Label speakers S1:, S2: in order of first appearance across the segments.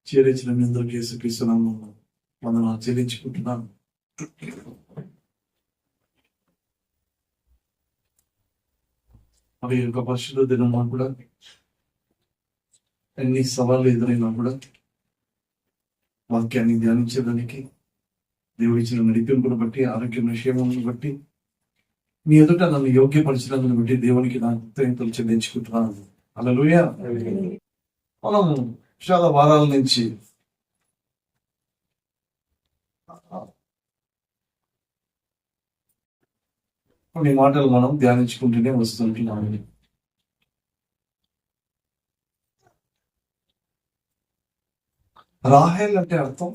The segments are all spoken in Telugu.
S1: చేరించిన మీ అందరికీ యేసుక్రీస్తు నామములో వందనాలు చెల్లించుకుంటున్నాను. అవి యొక్క పరిశుద్ధ దినమా కూడా ఎన్ని సవాళ్ళు ఎదురైనా కూడా వాక్యాన్ని ధ్యానించడానికి దేవుడిచ్చిన నడిపింపును బట్టి, ఆరోగ్యం క్షేమమును బట్టి, మీ ఎదుట నన్ను యోగ్యపరిచినందును బట్టి దేవునికి నా కృతజ్ఞతలు చెల్లించుకుంటున్నాను. హల్లెలూయా. మనం చాలా వారాల నుంచి కొన్ని మాటలు మనం ధ్యానించుకుంటూనే వస్తుంటున్నాము. రాహేల్ అంటే అర్థం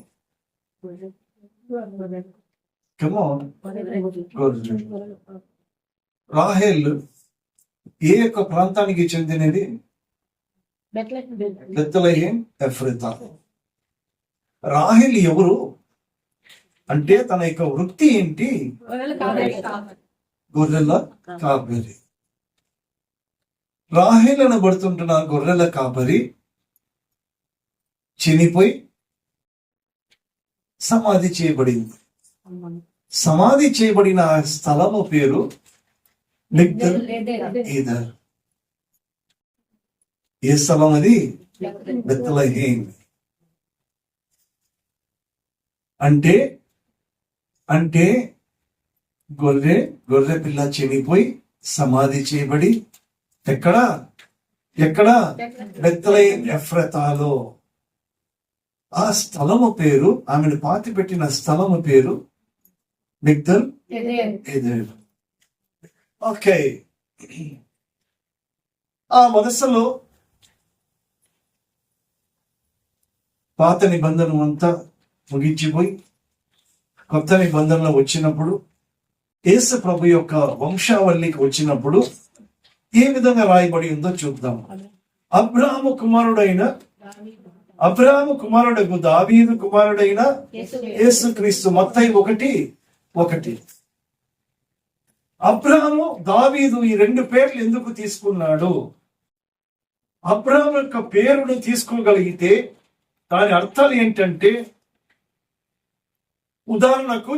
S1: రాహేల్ ఏ యొక్క ప్రాంతానికి చెందినది? బెత్లెహేం ఎఫ్రాతా. రాహేల్ ఎవరు అంటే తన యొక్క వృత్తి ఏంటి? గొర్రెల కాపరి. రాహేల్ అనబడుతుంటున్న గొర్రెల కాపరి చనిపోయి సమాధి చేయబడింది. సమాధి చేయబడిన స్థలము పేరు మిగ్దల్ ఏదర్. ఏ స్థలం అది? బెత్లెహేం. అంటే అంటే గొర్రె పిల్ల చనిపోయి సమాధి చేయబడి ఎక్కడ బెత్లెహేం ఎఫ్రాతాలో. ఆ స్థలము పేరు, ఆమెను పాతి పెట్టిన స్థలము పేరు మిగ్దల్ ఏదర్. ఓకే. ఆ వరుసలో పాత నిబంధన అంతా ముగించిపోయి కొత్త నిబంధనలు వచ్చినప్పుడు, యేసు ప్రభు యొక్క వంశావళికి వచ్చినప్పుడు ఏ విధంగా రాయబడి ఉందో చూద్దాం. అబ్రాహాము కుమారుడకు దావీదు కుమారుడైన యేసుక్రీస్తు. మత్తయి 1:1. అబ్రాహాము, దావీదు ఈ రెండు పేర్లు ఎందుకు తీసుకున్నాడు? అబ్రాహాము యొక్క పేరును తీసుకోగలిగితే దాని అర్థాలు ఏంటంటే, ఉదాహరణకు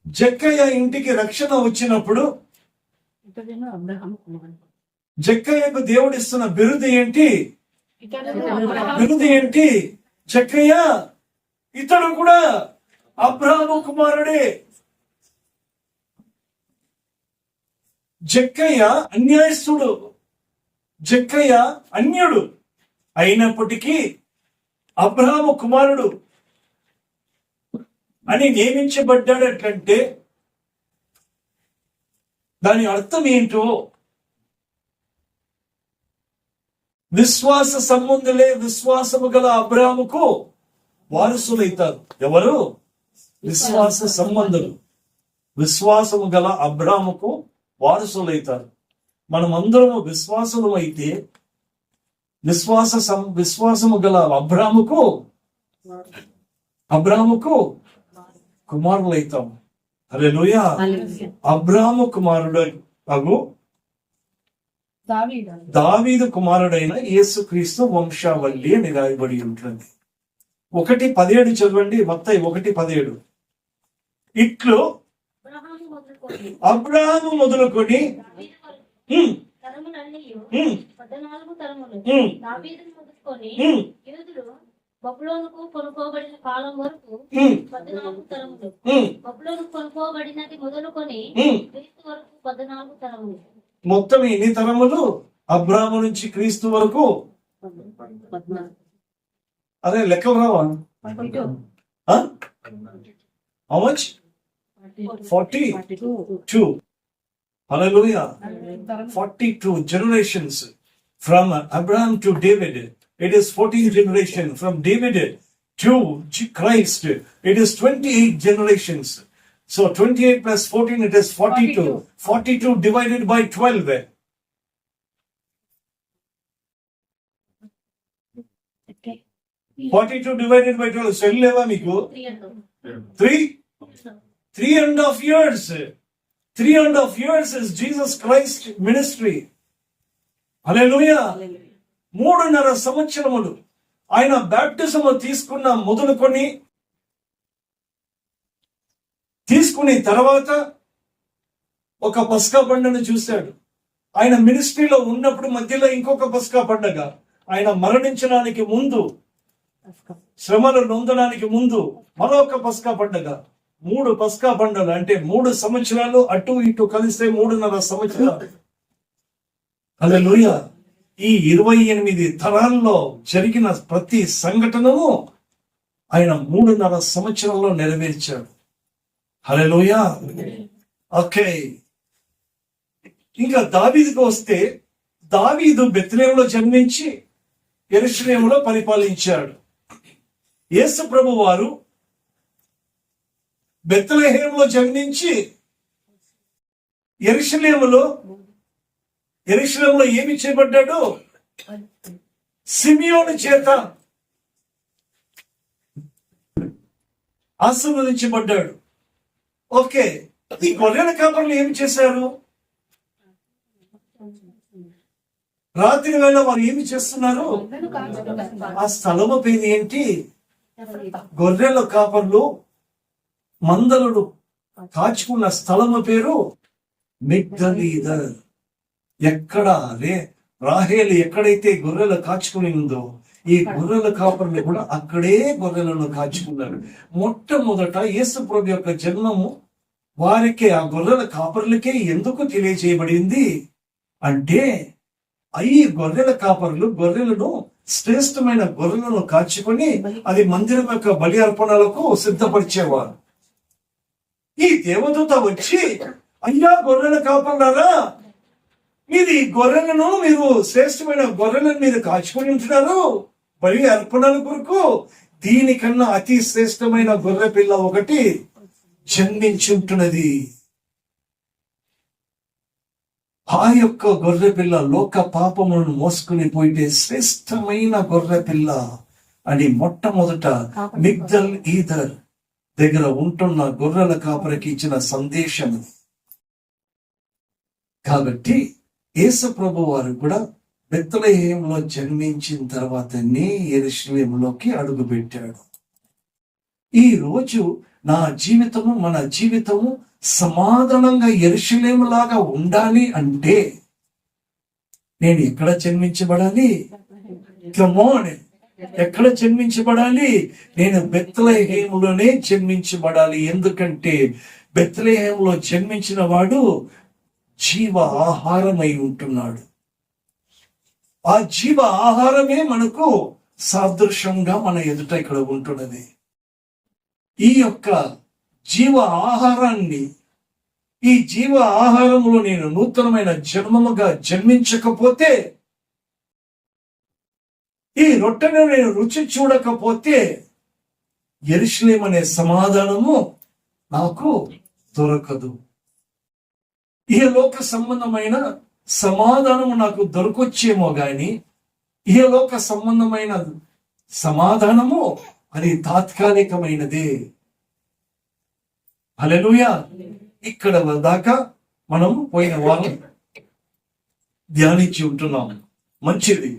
S1: జక్కయ్య ఇంటికి రక్షణ వచ్చినప్పుడు జక్కయ్యకు దేవుడిస్తున్న బిరుదు ఏంటి? జక్కయ్య ఇతడు కూడా అబ్రాహాము కుమారుడే. జక్కయ్య అన్యాయస్తుడు, జక్కయ్య అన్యుడు అయినప్పటికీ అబ్రాహాము కుమారుడు అని నియమించబడ్డాడు. ఎట్లంటే దాని అర్థం ఏంటో, విశ్వాస సంబంధులే విశ్వాసము గల అబ్రాహాముకు వారసులైతారు. ఎవరు? విశ్వాస సంబంధులు విశ్వాసము గల అబ్రాహాముకు వారసులైతారు. మనం అందరము విశ్వాసులు అయితే విశ్వాసము గల అబ్రాహాముకు కుమారులైతాం. హల్లెలూయా. అబ్రాహాము కుమారుడు అగు దావీదు కుమారుడైన యేసుక్రీస్తు వంశావళి అని రాయబడి ఉంటుంది. 1:17 చదవండి. మత్తయి 1:17. ఇట్లు అబ్రాహాము మొదలుకొని
S2: బబులోనుకు కొనుక్కోబడిన కాలం వరకు 14 తరములు, బబులోనుకు కొనుక్కోబడినది మొదలుకొని క్రీస్తు వరకు 14 తరములు.
S1: మొత్తం ఎన్ని తరములు? అబ్రాహాము నుంచి క్రీస్తు వరకు. అదే లెక్కలు రావా? How much? 42. Hallelujah. 42 generations from Abraham to David. It is 14 generation. From David to Christ, it is 28 generations. So 28 plus 14, it is 42. 42 divided by 12. 42 divided by 12. Three and a half years. 3.5 years is Jesus Christ ministry. హల్లెలూయా. 3.5 సంవత్సరములు ఆయన బాప్టిజం తీసుకుని తర్వాత ఒక పస్కా పండుగను చూశాడు. ఆయన మినిస్ట్రీలో ఉన్నప్పుడు మధ్యలో ఇంకొక పస్కా పండుగ, ఆయన మరణించడానికి ముందు, శ్రమలు నొందడానికి ముందు మరొక పస్కా పండుగ. 3 పస్కా పండుగలు అంటే 3 సంవత్సరాలు, అటు ఇటు కలిస్తే 3.5 సంవత్సరాలు. హల్లెలూయా. ఈ 28 తరాల్లో జరిగిన ప్రతి సంఘటనను ఆయన 3.5 సంవత్సరంలో నెరవేర్చాడు. హల్లెలూయా. ఓకే, ఇంకా దావీదుకు వస్తే, దావీదు బెత్లెహేములో జన్మించి యెరూషలేములో పరిపాలించాడు. యేసు ప్రభు వారు బెత్లెహేములో జన్మించి యెరూషలేములో ఏమి చేయబడ్డాడు? సిమియోను చేత ఆశీర్వదించబడ్డాడు. ఓకే, ఈ గొర్రెల కాపరులు ఏమి చేశారు? రాత్రి వేళ వారు ఏమి చేస్తున్నారు? ఆ స్థలము పేరు ఏంటి? గొర్రెల కాపర్లు మందలను కాచుకున్న స్థలము పేరు మిగ్దలీదర్. ఎక్కడ రాహేలు ఎక్కడైతే గొర్రెలు కాచుకుని ఉందో, ఈ గొర్రెల కాపర్లు కూడా అక్కడే గొర్రెలను కాచుకున్నారు. మొట్టమొదట యేసు ప్రభు యొక్క జన్మము వారికి, ఆ గొర్రెల కాపర్లకే ఎందుకు తెలియజేయబడింది అంటే, ఈ గొర్రెల కాపరులు గొర్రెలను, శ్రేష్టమైన గొర్రెలను కాచుకొని అది మందిరం యొక్క బలి అర్పణలకు సిద్ధపరిచేవారు. ఈ దేవదూత వచ్చి, అయ్యా గొర్రెల కాపరులారా, ఇది గొర్రెలను, మీరు శ్రేష్టమైన గొర్రెలను మీరు కాచుకొని ఉంటున్నారు బలి అర్పణల కొరకు, దీనికన్నా అతి శ్రేష్టమైన గొర్రె పిల్ల ఒకటి జన్మించుంటున్నది. ఆ యొక్క గొర్రె పిల్ల లోక పాపములను మోసుకుని పోయితే శ్రేష్టమైన గొర్రె పిల్ల అని మొట్టమొదట మిగ్దల్ ఈదర్ దగ్గర ఉంటున్న గొర్రెల కాపరికి ఇచ్చిన సందేశం. కాబట్టి యేసు ప్రభు వారు కూడా బెత్లెహేములో జన్మించిన తర్వాతనే యెరూషలేములోకి అడుగు పెట్టాడు. ఈ రోజు నా జీవితము, మన జీవితము సమాధానంగా యెరూషలేము లాగా ఉండాలి అంటే నేను ఎక్కడ జన్మించబడాలి? కమోన్, ఎక్కడ జన్మించబడాలి? నేను బెత్లెహేములోనే జన్మించబడాలి. ఎందుకంటే బెత్లెహేములో జన్మించిన వాడు జీవ ఆహారమై ఉంటున్నాడు. ఆ జీవ ఆహారమే మనకు సాదృశ్యంగా మన ఎదుట ఇక్కడ ఉంటున్నది. ఈ యొక్క జీవ ఆహారాన్ని, ఈ జీవ ఆహారంలో నేను నూతనమైన జన్మముగా జన్మించకపోతే, ఈ రొట్టెను నేను రుచి చూడకపోతే, యెరూషలేము అనే సమాధానము నాకు దొరకదు. ఈ లోక సంబంధమైన సమాధానము నాకు దొరకొచ్చేమో గాని, ఈ లోక సంబంధమైన సమాధానము అది తాత్కాలికమైనదే. హల్లెలూయా. ఇక్కడ దాకా మనం పోయిన వారం ధ్యానించి ఉంటున్నాం. మంచిది.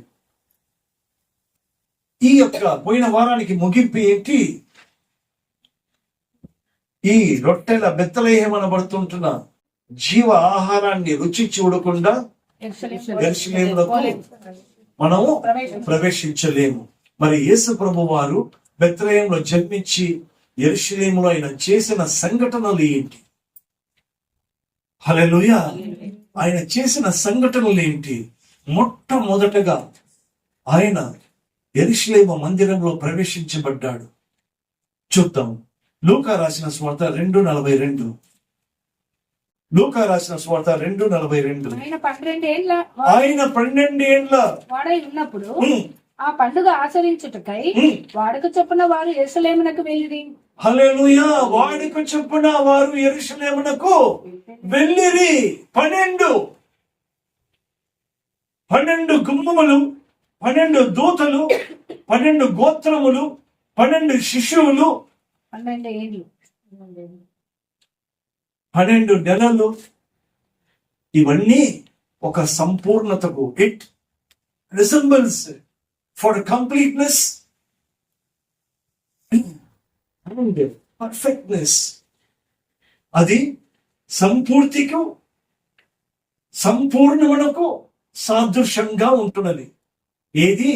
S1: ఈ యొక్క పోయిన వారానికి ముగింపు ఏంటి? ఈ రొట్టెల బెత్లెహేము అనబడుతుంటున్న జీవ ఆహారాన్ని రుచి చూడకుండా యెరూషలేములకు మనము ప్రవేశించలేము. మరి యేసు ప్రభు వారు బెత్లెహేములో జన్మించి యెరూషలేములో ఆయన చేసిన సంఘటనలు ఏంటి? హల్లెలూయా. ఆయన చేసిన సంఘటనలు ఏంటి? మొట్టమొదటగా ఆయన యెరూషలేము మందిరంలో ప్రవేశించబడ్డాడు. చూద్దాం. లూకా రాసిన సువార్త 2:42. లూకా రాసిన సువార్త 2:42. ఆయన 12 ఏండ్ల
S3: వాడై ఉన్నప్పుడు ఆ పండుగ ఆచరించుటకై వాడుక చొప్పున వారు యెరూషలేమునకు వెళ్ళిరి.
S1: హల్లెలూయా. వాడుక చొప్పున వారు యెరూషలేమునకు వెళ్ళిరి. 12 గుమ్మములు, 12 దూతలు, 12 గోత్రములు, 12 శిశువులు,
S3: 12 ఏండ్లు.
S1: 12 నెలలు, ఇవన్నీ ఒక సంపూర్ణతకు, it resembles for completeness and perfectness. అది సంపూర్తికు, సంపూర్ణమునకు సాదృశ్యంగా ఉంటున్నది. ఏది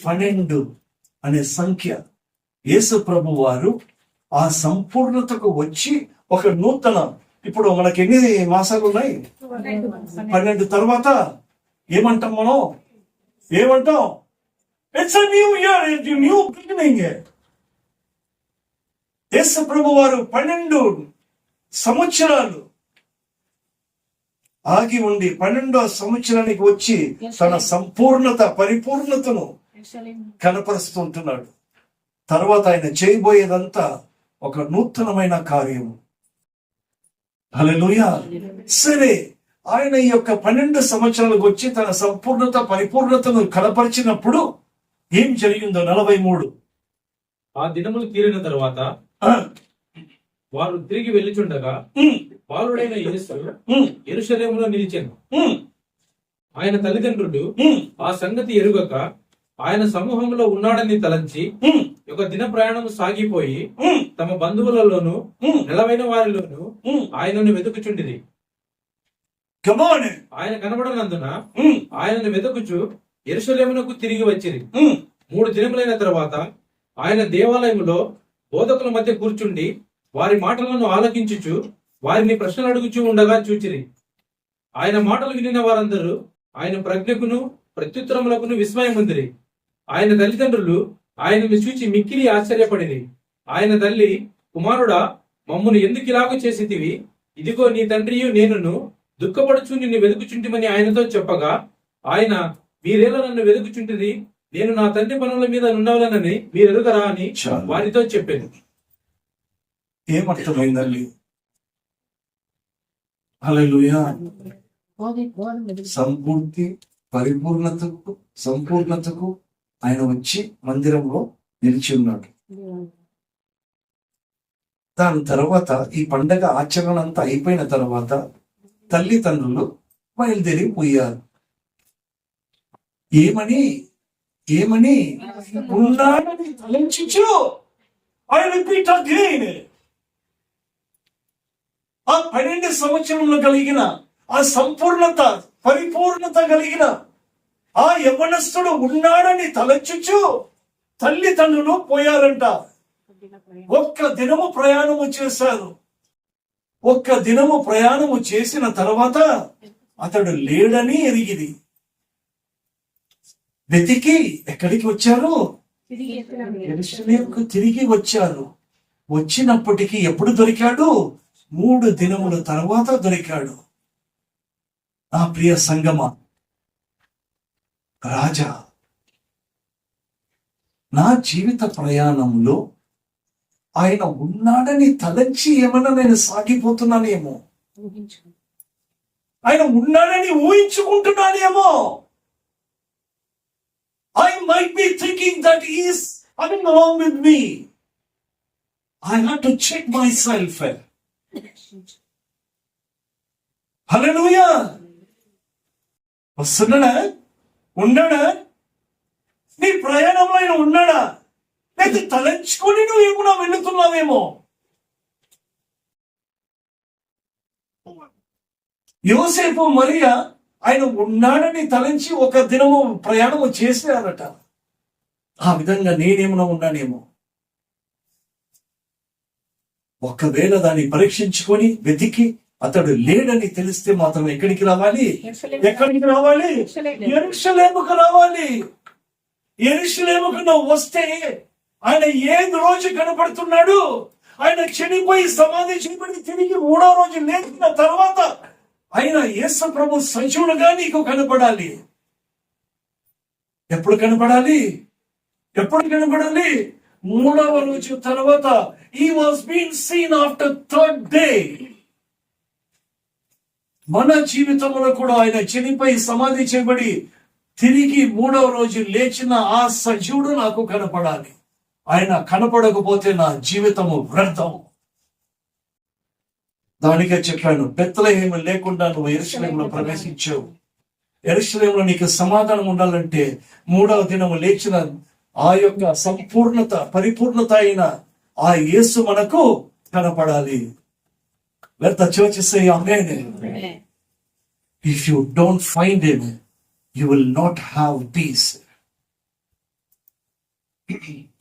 S1: 12 అనే సంఖ్య. యేసు ప్రభు వారు ఆ సంపూర్ణతకు వచ్చి ఒక నూతన, ఇప్పుడు మనకి ఎన్ని మాసాలు ఉన్నాయి? 12 తర్వాత ఏమంటాం మనం? ఏమంటాం? It's a new year, new beginning. Yesu ప్రభు వారు 12 సంవత్సరాలు ఆగి ఉండి 12వ సంవత్సరానికి వచ్చి తన సంపూర్ణత, పరిపూర్ణతను కనపరుస్తుంటున్నాడు. తర్వాత ఆయన చేయబోయేదంతా ఒక నూతనమైన కార్యము. హల్లెలూయా. సరే, ఆయన ఈ యొక్క 12 సంవత్సరాలకు వచ్చి తన సంపూర్ణత, పరిపూర్ణతను కనపరిచినప్పుడు ఏం జరిగిందో 43.
S4: ఆ దినములు తీరిన తరువాత వారు తిరిగి వెళ్ళుచుండగా బాలుడైన యేసు యెరూషలేములో నిలిచెను. ఆయన తల్లిదండ్రులు ఆ సంగతి ఎరుగక ఆయన సమూహంలో ఉన్నాడని తలంచి ఒక దిన ప్రయాణం సాగిపోయి తమ బంధువులలోను నెలవైన వారిలోను ఆయనను వెతుకుచుండిరి. ఆయన కనబడనందున ఆయనను వెతుకుచు యెరూషలేమునకు తిరిగి వచ్చిరి. 3 దినములైన తర్వాత ఆయన దేవాలయములో బోధకుల మధ్య కూర్చుండి వారి మాటలను ఆలకించుచు వారిని ప్రశ్నలు అడుగుచూ ఉండగా చూచిరి. ఆయన మాటలు వినిన వారందరూ ఆయన ప్రజ్ఞకును ప్రత్యుత్తరములకును విస్మయం పొందిరి. ఆయన తల్లిదండ్రులు ఆయనను చూచి మిక్కిలి ఆశ్చర్యపడిరి. ఆయన తల్లి, కుమారుడా, మమ్మును ఎందుకు ఇలాగ చేసితివి? ఇదిగో నీ తండ్రియు నేనును దుఃఖపడుచు నిన్ను వెతుకుచుంటిమని ఆయనతో చెప్పగా, ఆయన, మీరేలా నన్ను వెతుకుచుంటిరి? నేను నా తండ్రి పనుల మీద నుండవలనని మీరెరుగరా అని వారితో చెప్పాను.
S1: ఏమర్థమైందండి? హల్లెలూయా. సంపూర్తి, సంపూర్ణతకు ఆయన వచ్చి మందిరంలో నిలిచి ఉన్నాడు. దాని తర్వాత ఈ పండగ ఆచరణ అంతా అయిపోయిన తర్వాత తల్లిదండ్రులు బయలుదేరిపోయారు. ఏమని ఉన్నాడని తలంచు. I repeat again. ఆ 12 సంవత్సరంలో కలిగిన ఆ సంపూర్ణత, పరిపూర్ణత కలిగిన ఆ యవ్వనస్తుడు ఉన్నాడని తలంచుచు తల్లిదండ్రులు పోయారంట. ఒక్క దినము ప్రయాణము చేశారు. ఒక్క దినము ప్రయాణము చేసిన తర్వాత అతడు లేడని ఎరిగిది. వెతికి ఎక్కడికి వచ్చారు? యెరూషలేముకు తిరిగి వచ్చారు. వచ్చినప్పటికీ ఎప్పుడు దొరికాడు? 3 దినముల తర్వాత దొరికాడు. నా ప్రియ సంగమ, రాజా, నా జీవిత ప్రయాణంలో ఆయన ఉన్నాడని తలంచి ఏమన్నా నేను సాగిపోతున్నానేమో, ఆయన ఉన్నాడని ఊహించుకుంటున్నానేమో. I might be thinking that he is coming along with me. I have to check myself. Hallelujah. వస్తున్నాడా? ఉన్నాడా? నీ ప్రయాణంలో ఆయన ఉన్నాడా? లేదా తలంచుకొని నువ్వు ఏమన్నా వెళుతున్నావేమో. యోసేపు, మరియా ఆయన ఉన్నాడని తలంచి ఒక దినము ప్రయాణము చేశారట. ఆ విధంగా నేనేమన్నా ఉన్నానేమో. ఒకవేళ దాన్ని పరీక్షించుకొని వెతికి అతడు లేడని తెలిస్తే మాత్రం ఎక్కడికి రావాలి? యెరూషలేముకు రావాలి. యెరూషలేముకు నువ్వు వస్తే ఆయన ఏ రోజు కనపడుతున్నాడు? ఆయన చనిపోయి సమాధి చేయబడి తిరిగి 3వ రోజు లేచిన తర్వాత ఆయన యేసు ప్రభు సజీవుడుగా నీకు కనపడాలి. ఎప్పుడు కనపడాలి? 3వ రోజు తర్వాత. He was being seen after 3rd day. మన జీవితంలో కూడా ఆయన చనిపోయి సమాధి చేయబడి తిరిగి 3వ రోజు లేచిన ఆ సజీవుడు నాకు కనపడాలి. ఆయన కనపడకపోతే నా జీవితము వ్యర్థం. దానికే చెప్పాను, బెత్లెహేము లేకుండా నువ్వు యెరూషలేములో ప్రవేశించావు. యెరూషలేములో నీకు సమాధానం ఉండాలంటే 3వ దినము లేచిన ఆ యొక్క సంపూర్ణత, పరిపూర్ణత అయిన ఆ యేసు మనకు కనపడాలి. Let the church say amen. If you don't find him, you will not have peace.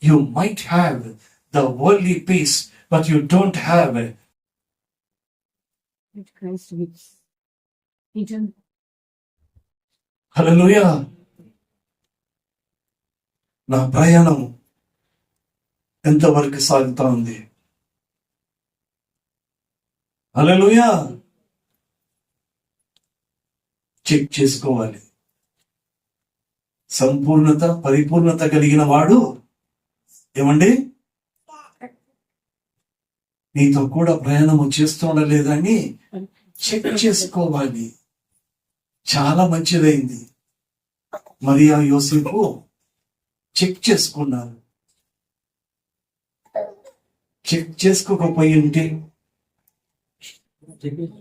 S1: You might have the worldly peace, but you don't have హల్లెలూయా. నా ప్రయాణం ఎంతవరకు సాగుతా ఉంది? హల్లెలూయా. చెక్ చేసుకోవాలి. సంపూర్ణత, పరిపూర్ణత కలిగిన వాడు ఏమండి నీతో కూడా ప్రయాణము చేస్తుండ లేదని చెక్ చేసుకోవాలి. చాలా మంచిదైంది మరియా యోసేపు చెక్ చేసుకున్నారు. చెక్ చేసుకోకపోయి ఉంటే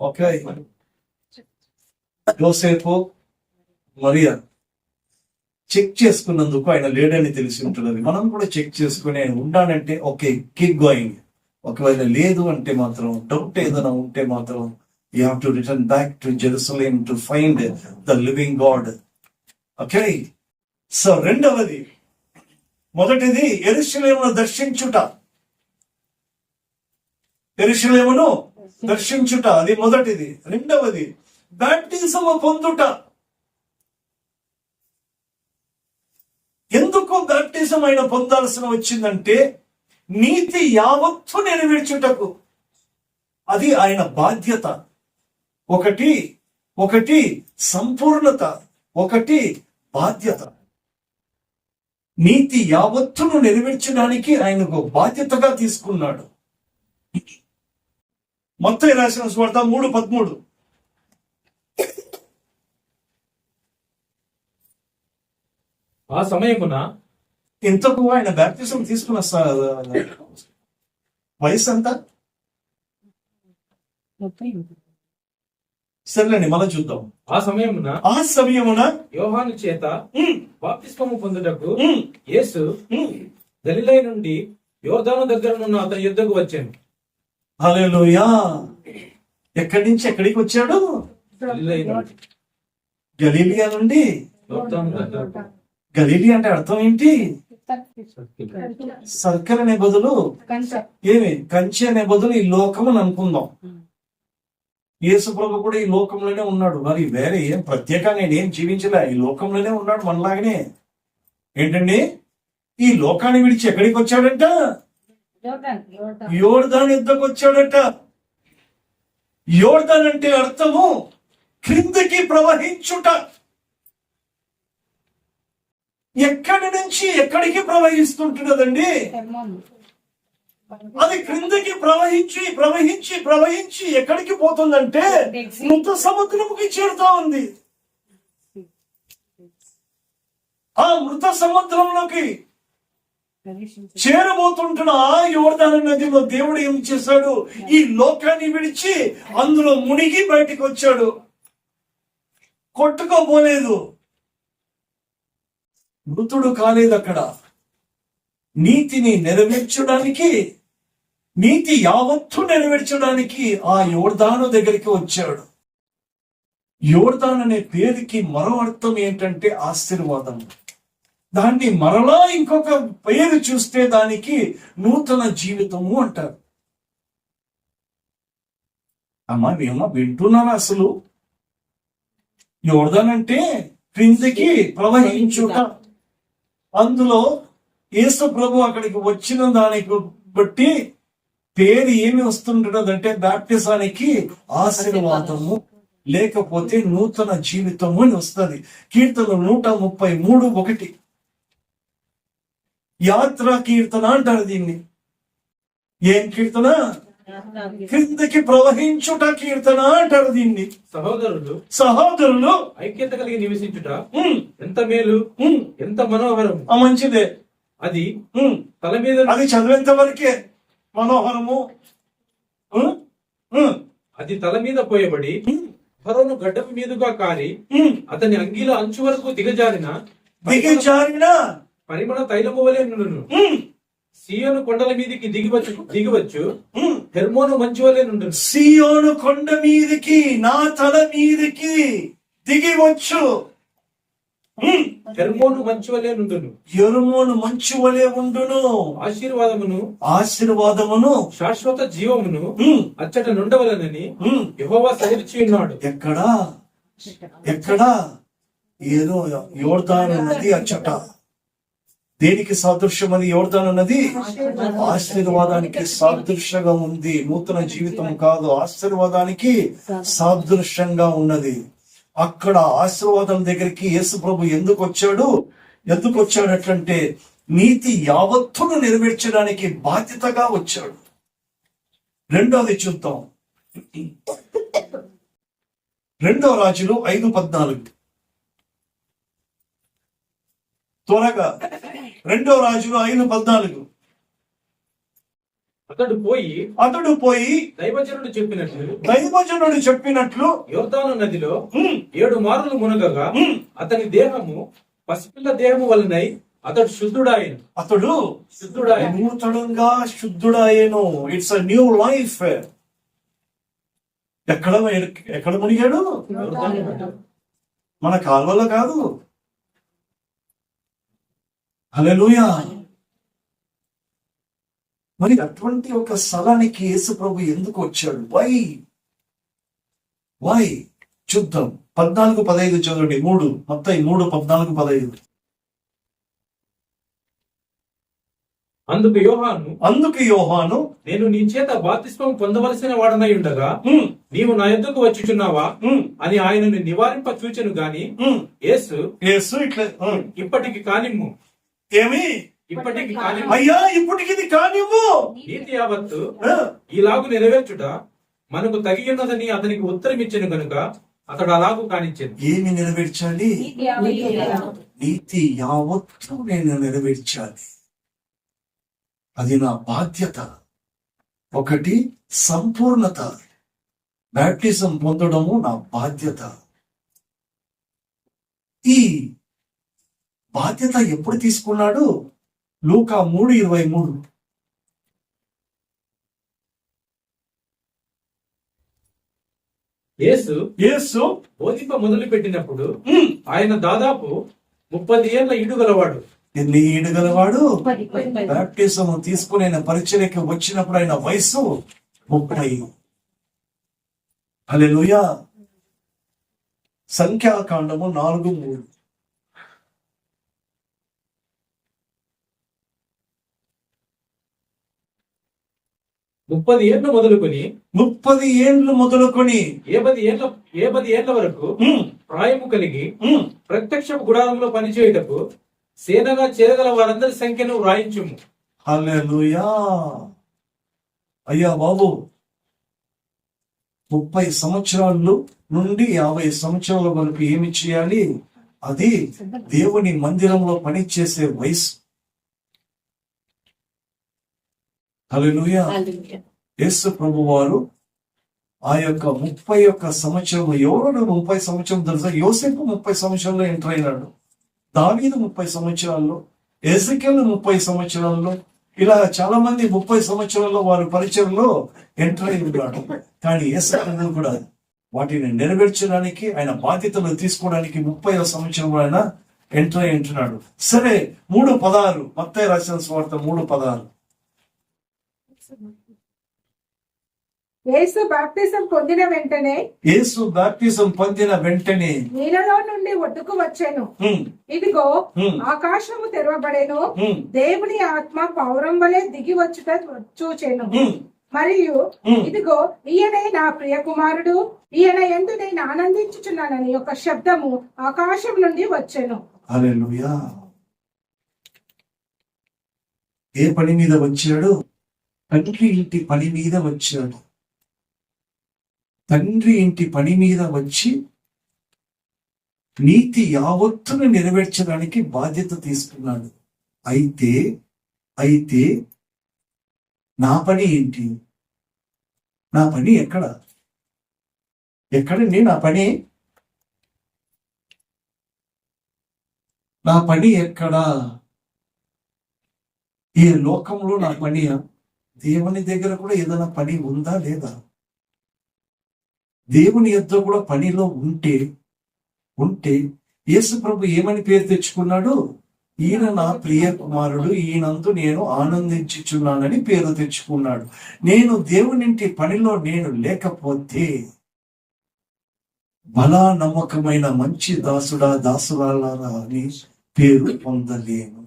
S1: ఓకే, యోసేపు మరియా చెక్ చేసుకున్నందుకు ఆయన లేడని తెలిసి ఉంటున్నది. మనం కూడా చెక్ చేసుకుని ఆయన ఉండాలంటే ఓకే, కీప్ గోయింగ్. ఒకవేళ లేదు అంటే మాత్రం, డౌట్ ఏదైనా ఉంటే మాత్రం you have to return back to Jerusalem to find the living God. Okay, so రెండవది, మొదటిది యెరూషలేమును దర్శించుట. యెరూషలేమును దర్శించుట, అది మొదటిది. రెండవది బాప్టిజము పొందుట. ఎందుకు బాప్టిజం ఆయన పొందాల్సిన వచ్చిందంటే నీతి యావత్తు నెరవేర్చుటకు. అది ఆయన బాధ్యత. ఒకటి సంపూర్ణత, ఒకటి బాధ్యత. నీతి యావత్తును నెరవేర్చడానికి ఆయనకు బాధ్యతగా తీసుకున్నాడు. మత్తయి రాసిన సువార్త 3:13.
S4: ఆ సమయమున
S1: ఇంతకు ఆయన బాప్తిజం తీసుకున్న వయసు ఎంత? సర్లేండి, మళ్ళా చూద్దాం.
S4: ఆ సమయమున యోహాను చేత బాప్తిస్మము పొందుటకు యేసు గలిలయ నుండి యోర్దాను దగ్గరనున్న అతని యుద్ధకు వచ్చాను.
S1: హల్లెలూయా. ఎక్కడి నుంచి ఎక్కడికి వచ్చాడు?
S4: గలిలయ నుండి.
S1: గలీలియా నుండి.
S4: యోర్దాను దగ్గర.
S1: గలీలియా అంటే అర్థం ఏంటి? సర్కిల్ అనే బదులు ఏమి, కంచె అనే బదులు ఈ లోకం అని అనుకుందాం. యేసు ప్రభు కూడా ఈ లోకంలోనే ఉన్నాడు. మరి వేరే ఏం ప్రత్యేకంగా నేనేం జీవించలే, ఈ లోకంలోనే ఉన్నాడు మనలాగనే. ఏంటండి, ఈ లోకాన్ని విడిచి ఎక్కడికి వచ్చాడంట? యోర్దాను యుద్ధకు వచ్చాడట. యోర్దాన్ అంటే అర్థము క్రిందికి ప్రవహించుట. ఎక్కడి నుంచి ఎక్కడికి ప్రవహిస్తుంటున్నదండి? అది క్రిందికి ప్రవహించి ప్రవహించి ప్రవహించి ఎక్కడికి పోతుందంటే మృత సముద్రముకి చేరుతా ఉంది. ఆ మృత సముద్రంలోకి చేరబోతుంటున్న ఆ యోర్దాను నదిలో దేవుడు ఏం చేశాడు? ఈ లోకాన్ని విడిచి అందులో మునిగి బయటికి వచ్చాడు. కొట్టుకోపోలేదు, మృతుడు కాలేదు. అక్కడ నీతిని నెరవేర్చడానికి, నీతి యావత్తు నెరవేర్చడానికి ఆ యోర్దాను దగ్గరికి వచ్చాడు. యోర్దాన్ అనే పేరుకి మరో అర్థం ఏంటంటే ఆశీర్వాదం. దాన్ని మరలా ఇంకొక పేరు చూస్తే దానికి నూతన జీవితము అంటారు. అమ్మా ఏమన్నా వింటున్నారా అసలు? యోర్దాన్ అంటే క్రిందికి ప్రవహించుట. అందులో యేసు ప్రభు అక్కడికి వచ్చిన దానికి బట్టి పేరు ఏమి వస్తుంటున్నదంటే బాప్టిజానికి ఆశీర్వాదము, లేకపోతే నూతన జీవితము అని వస్తుంది. కీర్తన 133:1 యాత్రా కీర్తన అంటారు దీన్ని. ఏం కీర్తన? క్రిందకి ప్రవహించుట కీర్తన అంటారు దీన్ని. సహోదరులు
S4: ఐక్యత కలిగి నివసించుట ఎంత మేలు, ఎంత మనోహరం.
S1: మంచిదే.
S4: అది తల మీద
S1: అది చదివేంత వరకే మనోహరము.
S4: అది తల మీద పోయబడి ఫరోను గడ్డపు మీదుగా కారి అతని అంగీల అంచు వరకు దిగజారిన పరిమళ తైలము వలె నుండును. సీయోను కొండల మీదికి దిగివచ్చు హెర్మోను మంచు వలె నుండును.
S1: సీయోను కొండ మీదికి నా తల మీదికి దిగివచ్చు.
S4: హెర్మోను మంచు వలె నుండును.
S1: ఎరుమోను మంచు వలె ఉండును. ఆశీర్వాదమును
S4: శాశ్వత జీవమును అచ్చట నుండవలనని యెహోవా సెలవిచ్చి ఉన్నాడు.
S1: ఎక్కడా ఏదో యోర్దాను నది అచ్చట. దేనికి సాదృశ్యం అది? యోర్దాను నది ఆశీర్వాదానికి సాదృశ్యంగా ఉంది. నూతన జీవితం కాదు, ఆశీర్వాదానికి సాదృశ్యంగా ఉన్నది. అక్కడ ఆశీర్వాదం దగ్గరికి యేసు ప్రభు ఎందుకు వచ్చాడటంటే నీతి యావత్తును నెరవేర్చడానికి బాధ్యతగా వచ్చాడు. రెండోది చూద్దాం, 2 రాజులు 5:14. త్వరగా 2 రాజులు 5:14. అతడు పోయి దైవజనుడు చెప్పినట్లు
S4: యోర్దాను నదిలో 7 మార్లు మునగగా అతని దేహము పసిపిల్ల దేహము వలనై అతడు శుద్ధుడాయను.
S1: నూతనంగా శుద్ధుడాయను. It's a new life. ఎక్కడ మునిగాడు? మన కాల్వలో కాదు. హల్లెలూయా. మరి అటువంటి ఒక స్థలానికి యేసు ప్రభు ఎందుకు వచ్చాడు? వై చూద్దాం. 14:15 చదవండి. మత్తయి 3:14-15.
S4: అందుకు యోహాను నేను నీ చేత బాప్తిస్మం పొందవలసిన వాడనై ఉండగా నీవు నా యొద్దకు వచ్చుచున్నావా అని ఆయనను నివారింప చూచెను గాని యేసు ఇప్పటికి కానిమ్ము.
S1: ఏమి?
S4: ఇప్పటికి
S1: అయ్యా, ఇప్పటికి ఇది కానివ్వు.
S4: నీతి యావత్తు ఈలాగు నెరవేర్చుట మనకు తగి ఉన్నదని అతనికి ఉత్తరం ఇచ్చెను గనుక అతడు అలాగూ కానిచ్చాను.
S1: ఏమి నెరవేర్చాలి? నీతి యావత్తు నేను నెరవేర్చాలి. అది నా బాధ్యత. ఒకటి సంపూర్ణత. బాప్టిజం పొందడము నా బాధ్యత. ఈ బాధ్యత ఎప్పుడు తీసుకున్నాడు? లూకా 3:23.
S4: యేసు బోధింప మొదలు పెట్టినప్పుడు ఆయన దాదాపు 30 ఏళ్ల ఈడుగలవాడు.
S1: ఎన్ని ఈడుగలవాడు? బాప్టిజం తీసుకుని ఆయన పరిచర్యకి వచ్చినప్పుడు ఆయన వయసు 30. హల్లెలూయా. సంఖ్యాకాండము 4:3.
S4: 30 ఏళ్ళు మొదలుకొని 70 ఏళ్ల వరకు ప్రాయము కలిగి ప్రత్యక్ష గుడారంలో పనిచేయుటకు సేనగా చేరగల వారందరి సంఖ్యను వ్రాయించుము.
S1: హల్లెలూయా. అయ్యా బాబు, 30 సంవత్సరాల నుండి 50 సంవత్సరాల వరకు ఏమి చేయాలి? అది దేవుని మందిరంలో పనిచేసే వయసు. హల్లెలూయా. యేసు ప్రభు వారు ఆ యొక్క 31 సంవత్సరం, ఎవరు 30 సంవత్సరం తెలుసా? యోసేపు 30 సంవత్సరాల్లో ఎంటర్ అయినాడు. దావీదు 30 సంవత్సరాల్లో, ఎజెకియలు 30 సంవత్సరాల్లో, ఇలా చాలా మంది 30 సంవత్సరాల్లో వారి పరిచయంలో ఎంటర్ అయి ఉన్నాడు. కానీ యేసు ప్రభు కూడా వాటిని నెరవేర్చడానికి, ఆయన బాధ్యతలు తీసుకోవడానికి 30వ సంవత్సరం ఆయన ఎంటర్ అయి ఉంటున్నాడు. సరే, 3:16 మత్తయి రాసిన సువార్త 3:16.
S3: యేసు బాప్తిజం పొందిన వెంటనే నీళ్ళలో నుండి ఒడ్డుకు వచ్చాను. ఇదిగో ఆకాశము తెరవబడేను, దేవుని ఆత్మ పౌరం వలె దిగి వచ్చుట చూచెను. మరియు ఇదిగో ఈయనే నా ప్రియ కుమారుడు, ఈయన యందు నేను ఆనందించుచున్నానని ఒక శబ్దము ఆకాశం నుండి వచ్చెను.
S1: హల్లెలూయా. ఏ పని మీద వచ్చాడు? తండ్రి ఇంటి పని మీద వచ్చాడు. తండ్రి ఇంటి పని మీద వచ్చి నీతి యావత్తును నెరవేర్చడానికి బాధ్యత తీసుకున్నాడు. అయితే నా పని ఏంటి? నా పని ఎక్కడ? ఎక్కడండి నా పని? నా పని ఎక్కడా? ఈ లోకంలో నా పని? దేవుని దగ్గర కూడా ఏదైనా పని ఉందా లేదా? దేవుని యొద్ద కూడా పనిలో ఉంటే యేసు ప్రభు ఏమని పేరు తెచ్చుకున్నాడు? ఈయన నా ప్రియ కుమారుడు, ఈయనందు నేను ఆనందించుచున్నానని పేరు తెచ్చుకున్నాడు. నేను దేవునింటి పనిలో నేను లేకపోతే బలా నమ్మకమైన మంచి దాసుడా దాసురాలారా అని పేరు పొందలేను.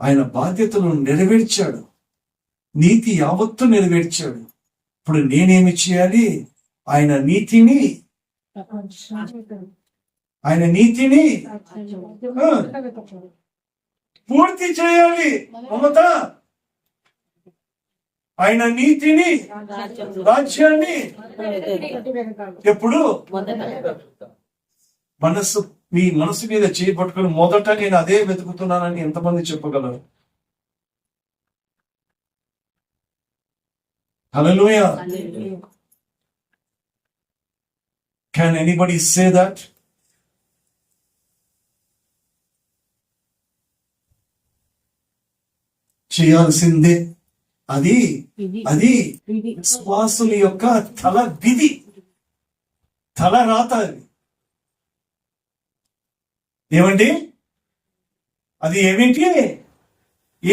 S1: ఆయన బాధ్యతలను నెరవేర్చాడు, నీతి యావత్తు నెరవేర్చాడు. ఇప్పుడు నేనేమి చేయాలి? ఆయన నీతిని పూర్తి చేయాలి. మమత, ఆయన నీతిని, రాజ్యాన్ని ఎప్పుడు మీ మనసు మీద చేయబట్టుకుని మొదట నేను అదే వెతుకుతున్నానని ఎంతమంది చెప్పగలరు? హల్లెలూయా. Can anybody say that? చేయాల్సిందే. అది విశ్వాసుల యొక్క తల విధి, తల రాత. అది ఏమండి? అది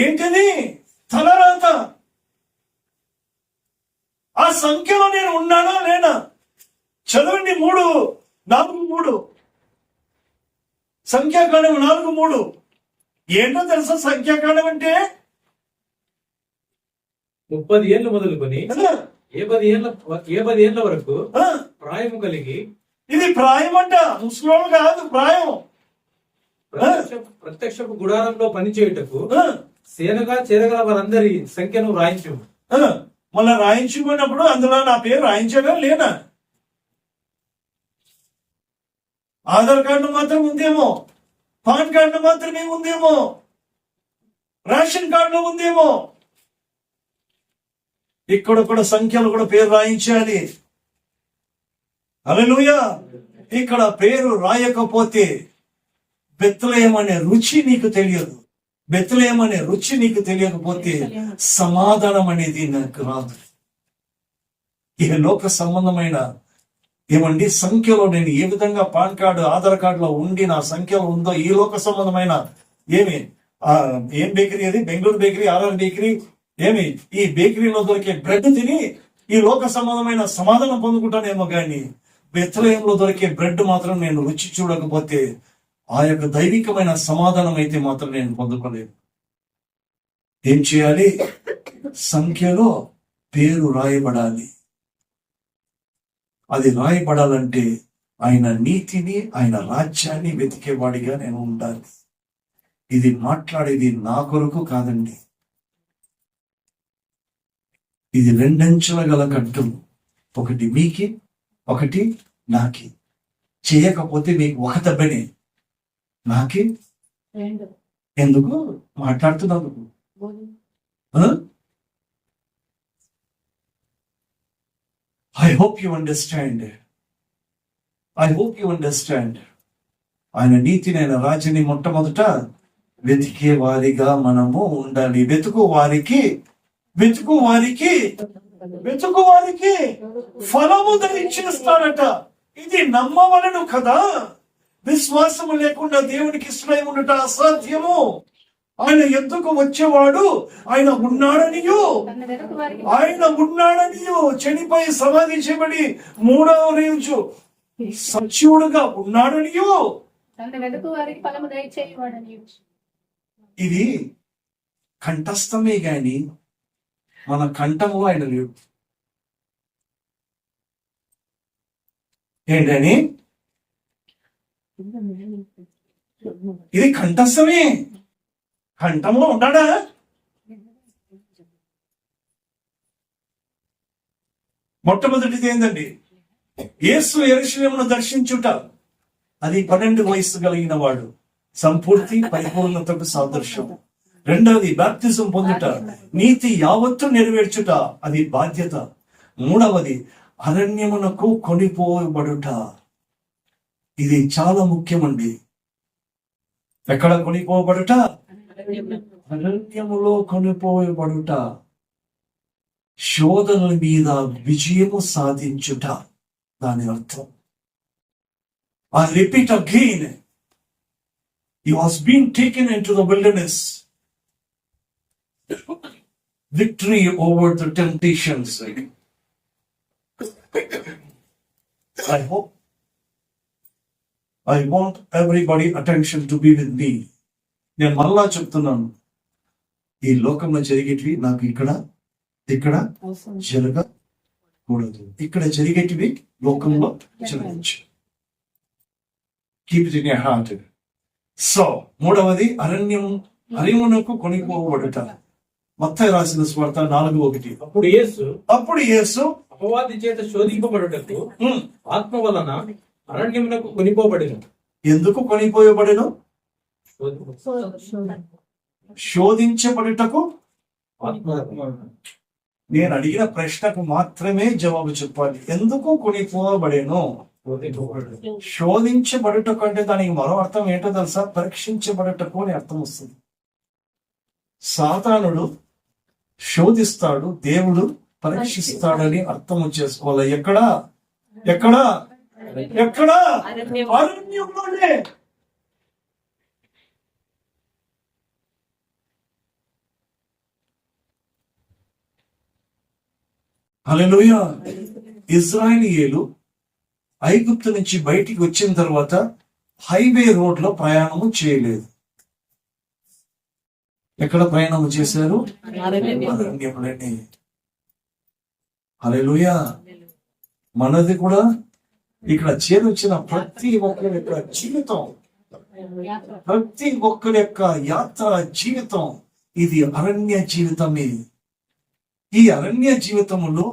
S1: ఏంటది? తల రాత. ఆ సంఖ్యలో నేను ఉన్నానా లేనా? చదవండి 4:3 సంఖ్యాకాండం 4:3. ఏంటో తెలుసా సంఖ్యాకాండం అంటే?
S4: 30 ఏళ్ళు మొదలుకొని 10 ఏళ్ల వరకు ప్రాయము కలిగి, ఇది
S1: ప్రాయం అంట, ముసలోళ్ళు కాదు, ప్రాయం.
S4: ప్రత్యక్షపు గుడారంలో పనిచేయుటకు సేనగా చేరగల వారందరి సంఖ్యను రాయించు.
S1: మళ్ళా రాయించుకున్నప్పుడు అందులో నా పేరు రాయించగా లేనా? ఆధార్ కార్డు మాత్రం ఉందేమో, పాన్ కార్డు మాత్రమే ఉందేమో, రేషన్ కార్డు ఉందేమో. ఇక్కడ కూడా సంఖ్యలు కూడా పేరు రాయించాలి. హల్లెలూయా. ఇక్కడ పేరు రాయకపోతే బెత్లెహేం అనే రుచి నీకు తెలియదు. బెత్లెహేం అనే రుచి నీకు తెలియకపోతే సమాధానం అనేది నాకు రాదు. ఇక లోక సంబంధమైన సంఖ్యలో నేను ఏ విధంగా పాన్ కార్డు, ఆధార్ కార్డులో ఉండి నా సంఖ్యలో ఉందో, ఈ లోక సంబంధమైన ఏం బేకరీ అది? బెంగళూరు బేకరీ, ఆర్ఆర్ బేకరీ, ఈ బేకరీలో దొరికే బ్రెడ్ తిని ఈ లోక సంబంధమైన సమాధానం పొందుకుంటానేమో కానీ బెత్లెహేంలో దొరికే బ్రెడ్ మాత్రం నేను రుచి చూడకపోతే ఆ యొక్క దైవికమైన సమాధానం అయితే మాత్రం నేను పొందుకోలేదు. ఏం చేయాలి? సంఖ్యలో పేరు రాయబడాలి. అది రాయబడాలంటే ఆయన నీతిని, ఆయన రాజ్యాన్ని వెతికేవాడిగా నేను ఉండాలి. ఇది మాట్లాడేది నా కొరకు కాదండి. ఇది 2 అంచెల గల కట్టం. ఒకటి మీకి, ఒకటి నాకి. చేయకపోతే మీకు ఒక దెబ్బనే, నాకి ఎందుకు మాట్లాడుతున్నందుకు. I hope you understand. ఆయన నీతిని, ఆయన రాజ్యాన్ని మొట్టమొదట వెతికే వారిగా మనము ఉండాలి. వెతుకు వారికి ఫలము దయచేస్తాడట. ఇది నమ్మవలను కదా. విశ్వాసము లేకుండా దేవునికి ఇష్టమై ఉండట అసాధ్యము. ఆయన ఎద్దుకు వచ్చేవాడు ఆయన ఉన్నాడనియో చనిపోయి సమాధి చేయబడి 3వ రోజు సజీవుడుగా ఉన్నాడనియో ఇది కంఠస్థమే గాని మన కంఠము ఆయన లేడు. ఏంటని? ఇది కంఠస్థమే. కంఠంలో ఉన్నాడా? మొట్టమొదటిది ఏందండి? యేసు యెరూషలేమును దర్శించుట. అది 12 వయస్సు కలిగిన వాడు, సంపూర్తి పరిపూర్ణతకు సాదృశ్యం. రెండవది బాప్తిజం పొందుట, నీతి యావత్తు నెరవేర్చుట. అది బాధ్యత. మూడవది అరణ్యమునకు కొనిపోబడుట. ఇది చాలా ముఖ్యమండి. ఎక్కడ కొనిపోబడుట? అరణ్యములో కొనిపోబడుట. శోధనల మీద విజయము సాధించుట దాని అర్థం. I repeat again, he was being taken into the wilderness. Victory over the temptations. I want everybody attention to be with me. నేను మళ్ళా చెప్తున్నాను, ఈ లోకంలో జరిగేటివి నాకు ఇక్కడ జరగకూడదు. ఇక్కడ జరిగేటివి లోకంలో జరగచ్చు. Keep it in your heart. So మూడవది అరణ్యమునకు కొనిపోబడుట. మత్తయి రాసిన సువార్త 4:1. అప్పుడు యేసు
S4: అపవాది చేత శోధింపబడుటకు ఆత్మ వలన అరణ్యమునకు కొనిపోబడెను.
S1: ఎందుకు కొనిపోయబడెను? శోధించబడుటకు. నేను అడిగిన ప్రశ్నకు మాత్రమే జవాబు చెప్పాలి. ఎందుకు కొనిపోబడెను? శోధించబడుటకు అంటే దానికి మరో అర్థం ఏంటో తెలుసా? పరీక్షించబడుటకు అని అర్థం వస్తుంది. సాతానుడు శోధిస్తాడు, దేవుడు పరీక్షిస్తాడని అర్థం చేసుకోవాలి. ఎక్కడా? అరణ్యంలోనే. హల్లెలూయా. ఇశ్రాయేలీయులు ఐగుప్తు నుంచి బయటికి వచ్చిన తర్వాత హైవే రోడ్ లో ప్రయాణము చేయలేదు. ఎక్కడ ప్రయాణము చేశారు? అరణ్యంలోనే. హల్లెలూయా. మనది కూడా ఇక్కడ చేరొచ్చిన ప్రతి ఒక్కరి యొక్క జీవితం, ప్రతి ఒక్కరి యొక్క యాత్ర జీవితం ఇది అరణ్య జీవితమే. ఈ అరణ్య జీవితములో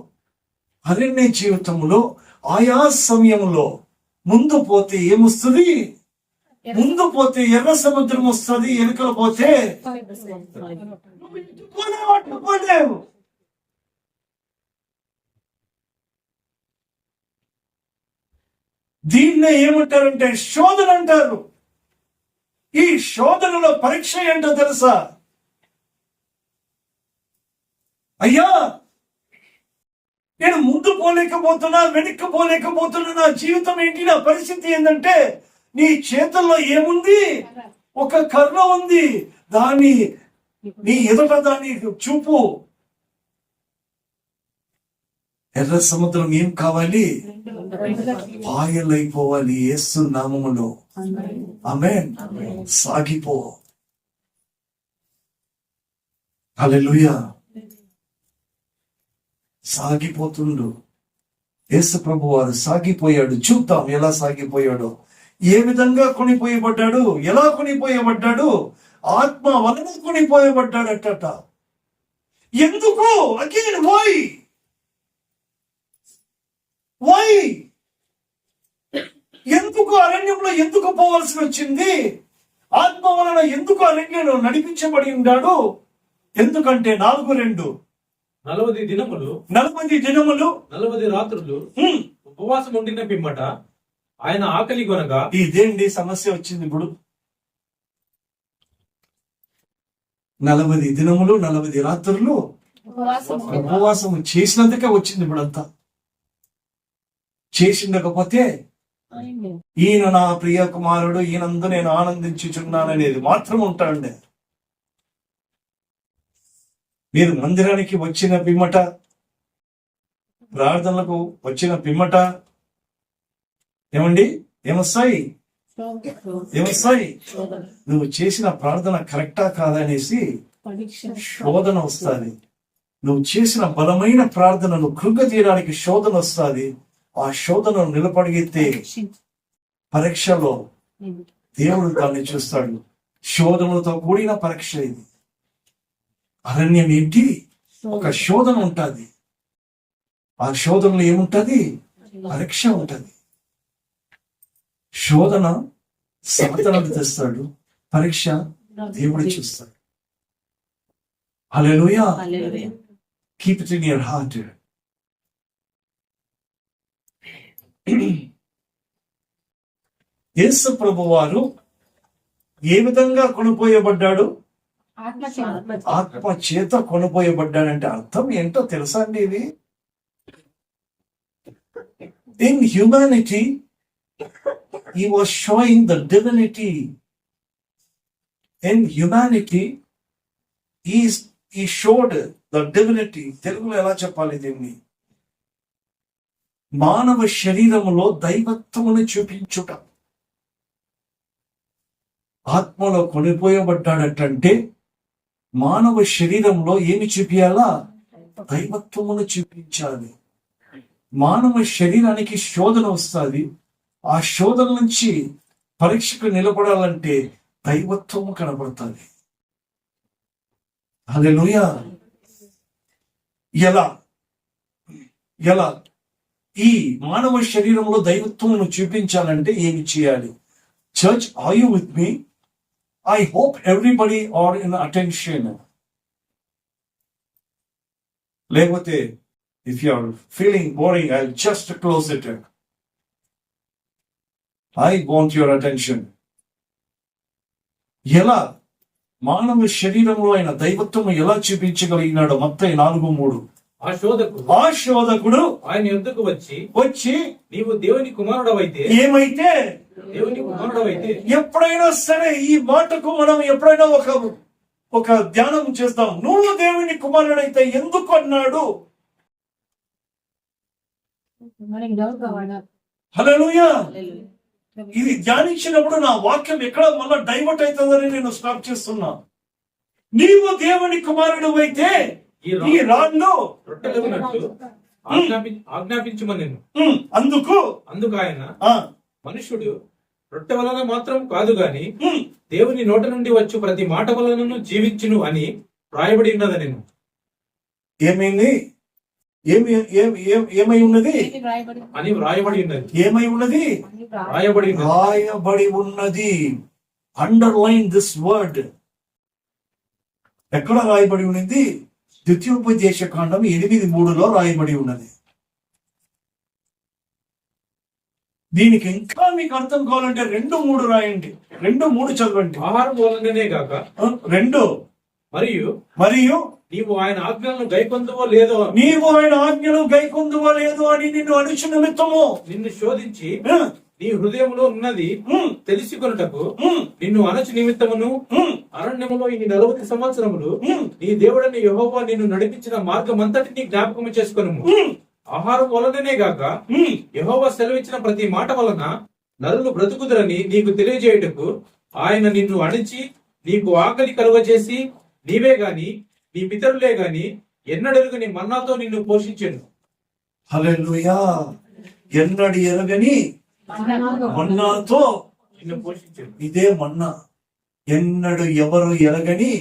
S1: ఆయా సమయంలో ముందు పోతే ఏమొస్తుంది? ముందు పోతే ఎర్ర సముద్రం వస్తుంది, వెనుకలు పోతే పట్టుకోలేవు. దీన్నే ఏమంటారంటే శోధన అంటారు. ఈ శోధనలో పరీక్ష ఏంటో తెలుసా? అయ్యా, నేను ముందు పోలేకపోతున్నా, వెనక్కి పోలేకపోతున్నా. నా జీవితం ఏంటి? నా పరిస్థితి ఏంటంటే, నీ చేతుల్లో ఏముంది? ఒక కర్ర ఉంది. నీ ఎదుట దాన్ని చూపు. ఎర్ర సముద్రం ఏం కావాలి? పాయలైపోవాలి యేసు నామములో. ఆమేన్. సాగిపో. హల్లెలూయా. సాగిపోతుండు యేసు ప్రభు వారు. సాగిపోయాడు. చూద్దాం ఎలా సాగిపోయాడో. ఏ విధంగా కొనిపోయబడ్డాడు? ఎలా కొనిపోయబడ్డాడు? ఆత్మ వలన కొనిపోయబడ్డాడట. ఎందుకు? Again why? ఎందుకు అరణ్యంలో ఎందుకు పోవాల్సి వచ్చింది? ఆత్మ వలన ఎందుకు అరణ్యంలో నడిపించబడి ఉన్నాడు? ఎందుకంటే 4:2
S4: 40 దినములు
S1: 40
S4: రాత్రులు ఉపవాసం ఉండిన పిమ్మట ఆయన ఆకలి కొనగా.
S1: ఇదేంటి సమస్య వచ్చింది ఇప్పుడు? 40 దినములు 40 రాత్రులు ఉపవాసం చేసినందుకే వచ్చింది ఇప్పుడంతా. చేసిండకపోతే ఈయన నా ప్రియ కుమారుడు, ఈయనందు నేను ఆనందించుచున్నాననేది మాత్రం ఉంటాండే. మీరు మందిరానికి వచ్చిన పిమ్మట, ప్రార్థనలకు వచ్చిన పిమ్మట ఏమొస్తాయి? నువ్వు చేసిన ప్రార్థన కరెక్టా కాదనేసి శోధన వస్తుంది. నువ్వు చేసిన బలమైన ప్రార్థనను కృంగతీయడానికి శోధన వస్తుంది. ఆ శోధనను నిలబడితే పరీక్షలో దేవుడు దాన్ని చూస్తాడు. శోధనలతో కూడిన పరీక్ష ఇది. అరణ్యం ఏంటి? ఒక శోధన ఉంటుంది. ఆ శోధనలో ఏముంటది? పరీక్ష ఉంటది. శోధన సాధనలు తెస్తాడు, పరీక్ష దేవుడు చూస్తాడు. Hallelujah. Keep it in your heart. Yesu ప్రభు వారు ఏ విధంగా కొనుపోయబడ్డాడు? ఆత్మ చేత కొనుపోయబడ్డాడంటే అర్థం ఏంటో తెలుసా అండి ఇది? In humanity he was showing the divinity. In humanity he showed the divinity. తెలుగులో ఎలా చెప్పాలి దీన్ని? మానవ శరీరములో దైవత్వమును చూపించుట. ఆత్మలో కొనిపోయబడ్డాడటంటే మానవ శరీరంలో ఏమి చూపించాలా? దైవత్వమును చూపించాలి. మానవ శరీరానికి శోధన వస్తుంది. ఆ శోధన నుంచి పరీక్షకు నిలబడాలంటే దైవత్వము కనబడుతుంది. హల్లెలూయా. ఎలా ఎలా ఈ మానవ శరీరంలో దైవత్వమును చూపించాలంటే ఏమి చేయాలి? Church, are you with me? I hope everybody are in attention. లేకపోతే if you are feeling boring, I'll just close it. I want your attention. ఎలా మానవ శరీరంలో ఆయన దైవత్వం ఎలా చూపించగలిగినాడు? మత్తయి 4:3. ఆ శోధకుడు
S4: ఆయన యొద్దకు
S1: వచ్చి
S4: నీవు దేవుని కుమారుడవైతే
S1: ఏమైతే
S4: దేవుని కుమారుడవైతే.
S1: ఎప్పుడైనా సరే ఈ మాటకు మనం ఎప్పుడైనా ఒక ధ్యానం చేస్తాం. నువ్వు దేవుని కుమారుడైతే ఎందుకు అన్నాడు? హల్లెలూయా. ఇది ధ్యానించినప్పుడు నా వాక్యం ఎక్కడ మళ్ళా డైవర్ట్ అవుతుందని నేను స్టాప్ చేస్తున్నా. నీవు దేవుని కుమారుడు అయితే ఈ రాళ్ళు
S4: ఆజ్ఞాపించమని
S1: అందుకు
S4: ఆయన మనుష్యుడు రొట్టె వలన మాత్రం కాదు గాని దేవుని నోట నుండి వచ్చు ప్రతి మాట వలన జీవించును అని రాయబడి ఉన్నది. నేను
S1: ఏమైంది? ఏమై ఉన్నది
S4: అని రాయబడి ఉన్నది.
S1: ఏమై ఉన్నది? రాయబడి ఉన్నది. Underline this word. ఎక్కడ రాయబడి ఉన్నది? ద్వితీయోపదేశ కాండం 8:3 రాయబడి ఉన్నది. దీనికి ఇంకా మీకు అర్థం కావాలంటే 2:3 రాయండి. 2:3 చదవండి.
S4: ఆహారం వలననే గాక
S1: 2 మరియు
S4: నీవు ఆయన ఆజ్ఞలను గైకొందువో లేదో అని నిన్ను అడుచు నిమిత్తము నిన్ను శోధించి నీ హృదయంలో ఉన్నది తెలుసుకొనుటకు నిన్ను అనచు నిమిత్తమును అరణ్యములో ఈ 40 సంవత్సరములు నీ దేవుడని యెహోవా నిన్ను నడిపించిన మార్గమంతటిని జ్ఞాపకము చేసుకొనుము. ఆహారం వలననే గాక యెహోవా సెలవిచ్చిన ప్రతి మాట వలన నరులు బ్రతుకుదురని నీకు తెలియజేయుటకు ఆయన నిన్ను అణిచి నీకు ఆకలి కలుగజేసి నీవే గాని నీ పితరులే గాని ఎన్నడెరుగని మన్నాతో నిన్ను పోషించెను.
S1: హల్లెలూయా. ఎన్నడు ఎరగని మన్నాతో
S4: నిన్ను పోషించెను.
S1: ఇదే మన్నా. ఎన్నడు ఎవరు ఎరగని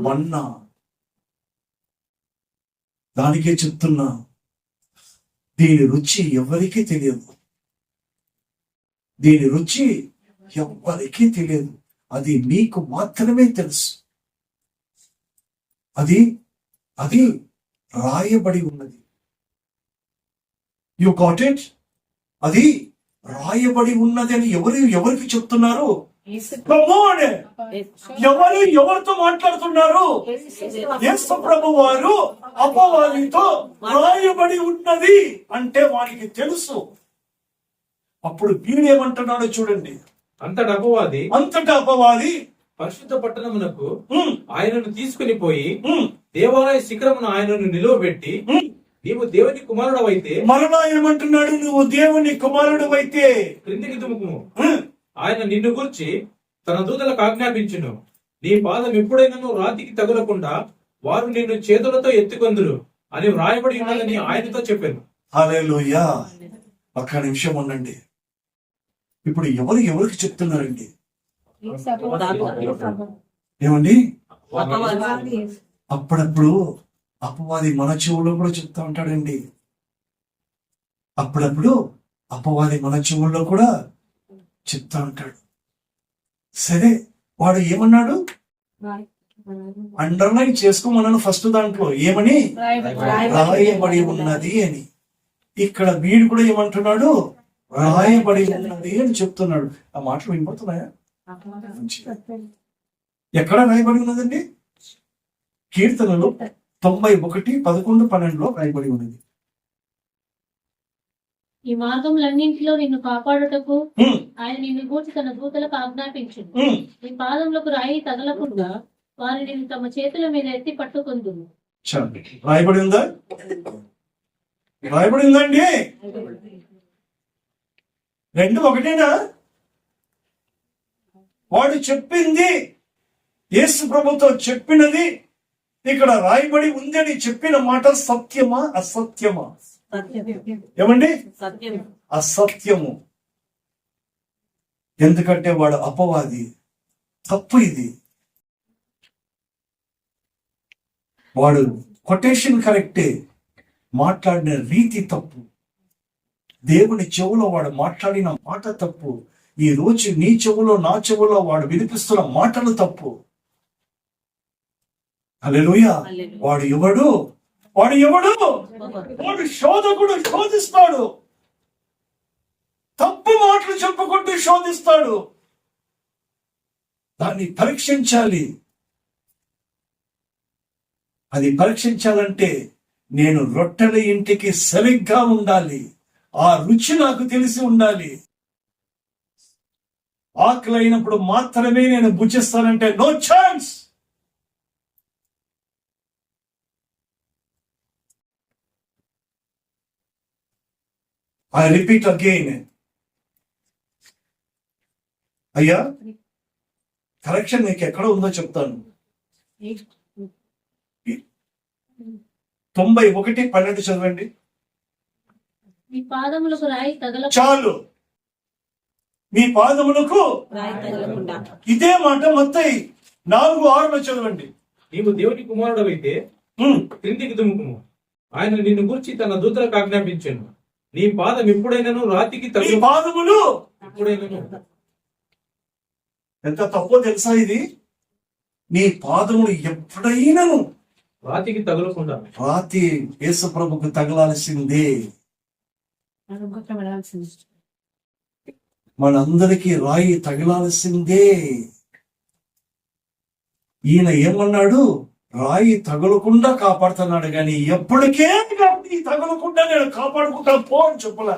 S1: మన్నా. దానికే చెప్తున్నా, దీని రుచి ఎవరికీ తెలియదు. దీని రుచి ఎవరికీ తెలియదు. అది మీకు మాత్రమే తెలుసు. అది రాయబడి ఉన్నది. You got it? అది రాయబడి ఉన్నది అని ఎవరికి చెప్తున్నారు? ఎవరితో మాట్లాడుతున్నారు? యేసు ప్రభు వారు అపవాదితో రాయబడి ఉన్నది అంటే వారికి తెలుసు. అప్పుడు వీడేమంటున్నాడో చూడండి.
S4: అంతటా అపవాది పరిశుద్ధ పట్టణమునకు ఆయనను తీసుకుని పోయి దేవాలయ శిఖరమున ఆయనను నిలువబెట్టి నీవు దేవుని కుమారుడు అయితే
S1: మరలా ఏమంటున్నాడు? నువ్వు దేవుని కుమారుడు అయితే
S4: క్రిందికి దుముకుము. ఆయన నిన్ను గూర్చి తన దూతలకు ఆజ్ఞాపించును. నీ పాదం ఎప్పుడైనా రాతికి తగులకుండా వారు నిన్ను చేతులతో ఎత్తుకొందురు అని వ్రాయబడి ఉన్నదని ఆయనతో చెప్పాను.
S1: హల్లెలూయా. ఒక్క నిమిషం ఉండండి. ఇప్పుడు ఎవరికి చెప్తున్నారండి? ఏమండి? అప్పుడప్పుడు అపవాది మన చెవుల్లో కూడా చెప్తా ఉంటాడండి. అప్పుడప్పుడు అపవాది మన చెవుల్లో కూడా చెప్తా ఉంటాడు. సరే, వాడు ఏమన్నాడు? అండర్లైన్ చేసుకోమన్నాను ఫస్ట్ దాంట్లో. ఏమని? రాయబడి ఉన్నది అని. ఇక్కడ వీడు కూడా ఏమంటున్నాడు? రాయబడి ఉన్నది అని చెప్తున్నాడు. ఆ మాటలు వినపడుతున్నాయా? ఎక్కడ రాయబడి ఉన్నదండి? కీర్తనలు 91, 11, 12 రాయబడి ఉన్నది.
S2: ఈ మార్గములన్నింటిలో నిన్ను కాపాడుటకు
S1: హ్మ్,
S2: ఆయన నిన్ను గూర్చి తన దూతలకు ఆజ్ఞాపించును.
S1: హ్మ్.
S2: నీ పాదములకు రాయి తగలకుండా వారు నిన్ను తమ చేతుల మీద ఎత్తి పట్టుకొందురు.
S1: చాలు. రాయబడి ఉందా? రాయబడి ఉందండి. 2 ఒకటేనా? వాడు చెప్పింది, యేసు ప్రభుతో చెప్పినది ఇక్కడ రాయబడి ఉందని చెప్పిన మాట సత్యమా అసత్యమా? ఏమండి? అసత్యము. ఎందుకంటే వాడు అపవాది. తప్పు ఇది. వాడు కొటేషన్ కరెక్టే, మాట్లాడిన రీతి తప్పు. దేవుని చెవులో వాడు మాట్లాడిన మాట తప్పు. ఈ రోజు నీ చెవులో నా చెవులో వాడు వినిపిస్తున్న మాటలు తప్పు. హల్లెలూయా. వాడు ఎవడు? వాడు శోధకుడు. శోధిస్తాడు. తప్పు మాటలు చెప్పుకుంటూ శోధిస్తాడు. దాన్ని పరీక్షించాలి. అది పరీక్షించాలంటే నేను రొట్టెల ఇంటికి సరిగ్గా ఉండాలి. ఆ రుచి నాకు తెలిసి ఉండాలి. ఆకలి అయినప్పుడు మాత్రమే నేను భుజిస్తానంటే no chance. I repeat again. అయ్యా, కరెక్షన్ నీకు ఎక్కడ ఉందో చెప్తాను. 91, 12 చదవండి.
S2: నీ పాదములకు రాయి తగల
S1: చాలు. మీ పాదములకు ఇదే మాట మత్తయి 4:6 చదవండి.
S4: నీవు దేవుని కుమారుడవైతే క్రిందికి దుముకుము. ఆయన నిన్ను గురించి తన దూతలకు ఆజ్ఞాపించాను. నీ పాదం ఎప్పుడైనాను రాతికి
S1: మీ
S4: తగులు.
S1: పాదములు
S4: ఎప్పుడైనాను
S1: ఎంత తప్పో తెలుసా ఇది? నీ పాదములు ఎప్పుడైనాను
S4: రాతికి తగులకుండా
S1: రాతి యేసు ప్రభుకు తగలాల్సిందే. మనందరికీ రాయి తగలాల్సిందే. ఈయన ఏమన్నాడు? రాయి తగలకుండా కాపాడుతున్నాడు, కానీ ఎప్పటికే రాయి తగలకుండా నేను కాపాడుకుంటా పో అని చెప్పలే.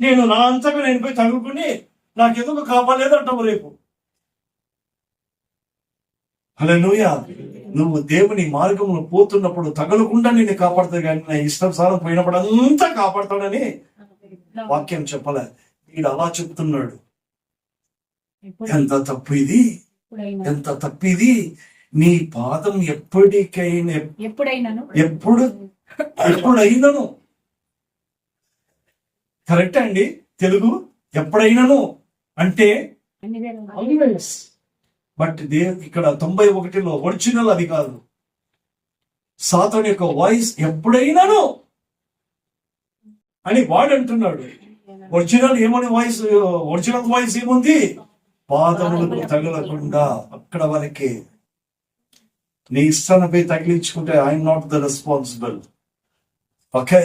S1: నేను నా అంతగా నేను పోయి తగులుకుని నాకెందుకు కాపాడలేదంటావు రేపు. హల్లెలూయా. నువ్వు దేవుని మార్గంలో పోతున్నప్పుడు తగలకుండా నిన్ను కాపాడుతాడు, కానీ నా ఇష్టానుసారం పోయినప్పుడు అంతా కాపాడతాడని వాక్యం చెప్పలే. వీడు అలా చెప్తున్నాడు. ఎంత తప్పు ఇది! ఎంత తప్పు ఇది! నీ పాదం ఎప్పుడైనాను కరెక్ట్ అండి. తెలుగు ఎప్పుడైనాను అంటే ఆల్వేస్. బట్ ఇక్కడ 91లో ఒరిజినల్ అది కాదు. సాతాను యొక్క వాయిస్ ఎప్పుడైనాను అని వాడు అంటున్నాడు. ఒరిజినల్ ఏమని వాయిస్? ఒరిజినల్ వాయిస్ ఏముంది? పాదములకు తగలకుండా అక్కడ వరకే. నీ ఇష్టాన్ని తగిలించుకుంటే I'm not the responsible. Okay,